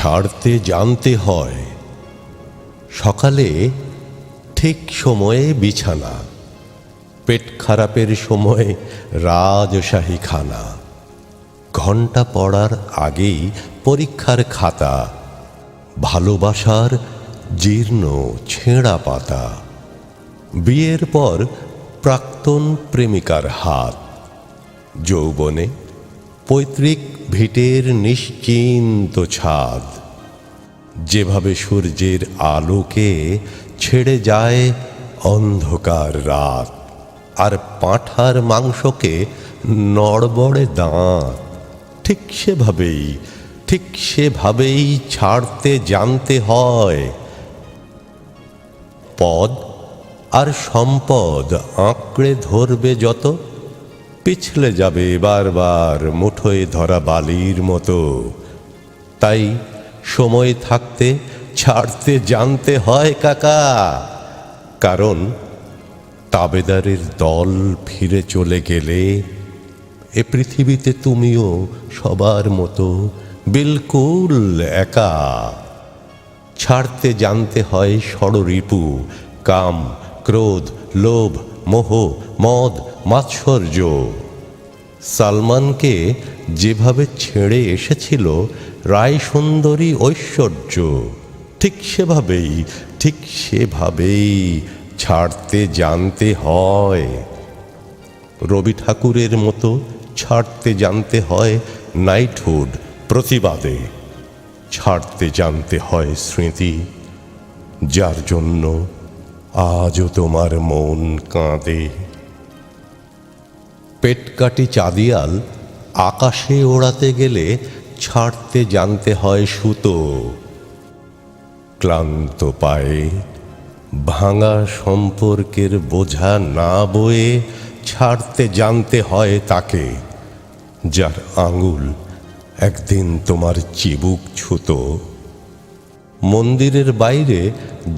ছাড়তে জানতে হয়। সকালে ঠিক সময়ে বিছানা, পেট খারাপের সময় রাজশাহী খানা, ঘন্টা পড়ার আগেই পরীক্ষার খাতা, ভালোবাসার জীর্ণ ছেঁড়া পাতা, বিয়ের পর প্রাক্তন প্রেমিকার হাত, যৌবনে পৈতৃক ভিটের নিশ্চিন্ত ছাদ, যেভাবে সূর্যের আলোকে ছেড়ে যায় অন্ধকার রাত, আর পাঁঠার মাংসকে নড়বড়ে দাঁত, ঠিক সেভাবেই ছাড়তে জানতে হয়। পদ আর সম্পদ আঁকড়ে ধরবে যত, পিছলে যাবে বারবার মুঠোয় ধরা বালির মতো। তাই সময় থাকতে ছাড়তে জানতে হয় কাকা, কারণ তাবেদারের দল ফিরে চলে গেলে এ পৃথিবীতে তুমিও সবার মতো বিলকুল একা। ছাড়তে জানতে হয় ষড়রিপু, কাম, ক্রোধ, লোভ, মোহ, মদ, মাৎসর্য। সালমানকে যেভাবে ছেড়ে এসেছিল রায়সুন্দরী ঐশ্বর্য, ঠিক সেভাবেই ছাড়তে জানতে হয়। রবি ঠাকুরের মতো ছাড়তে জানতে হয় নাইটহুড প্রতিবাদে, ছাড়তে জানতে হয় স্মৃতি, যার জন্য আজও তোমার মন কাঁদে। পেটকাটি চাঁদিয়াল আকাশে ওড়াতে গেলে ছাড়তে জানতে হয় সুতো, ক্লান্ত পায়ে ভাঙা সম্পর্কের বোঝা না বয়ে ছাড়তে জানতে হয় তাকে, যার আঙুল একদিন তোমার চিবুক ছুতো। মন্দিরের বাইরে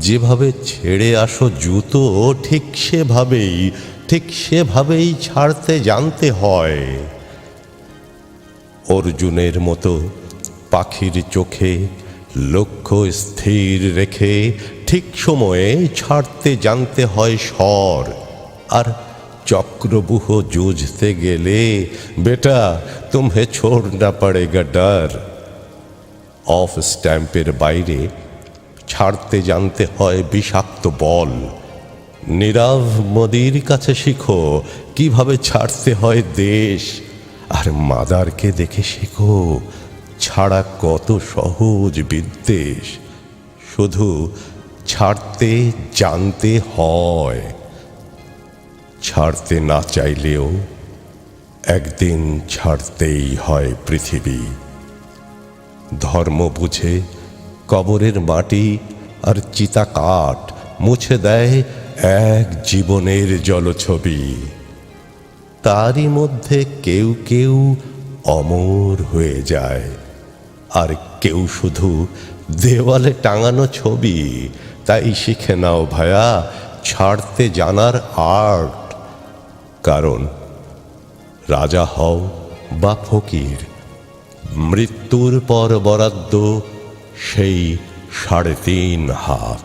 যেভাবে ছেড়ে আসো জুতো, ঠিক সেভাবেই ছাড়তে জানতে হয়। অর্জুনের মতো পাখির চোখে লক্ষ্য স্থির রেখে ঠিক সময়ে ছাড়তে জানতে হয় স্বর। আর চক্রবুহ জুঝতে গেলে বেটা তুমে ছোড়না পড়েগা ডর। অফ স্ট্যাম্পের বাইরে ছাড়তে জানতে হয় বিষাক্ত বল। নীরব মোদির কাছে শিখো কিভাবে ছাড়তে হয় দেশ, আর মাদারকে দেখে শেখো ছাড়া কত সহজ বিদ্বেষ। শুধু ছাড়তে জানতে হয়, ছাড়তে না চাইলেও একদিন ছাড়তেই হয় পৃথিবী। ধর্ম বুঝে কবরের মাটি আর চিতা কাঠ মুছে দেয় এক জীবনের জলছবি। তারই মধ্যে কেউ কেউ অমর হয়ে যায়, আর কেউ শুধু দেওয়ালে টাঙানো ছবি। তাই শিখে নাও ভায়া ছাড়তে জানার আর্ট, কারণ রাজা হও বা ফকির, মৃত্যুর পর বরাদ্দ সেই 3.5 হাত।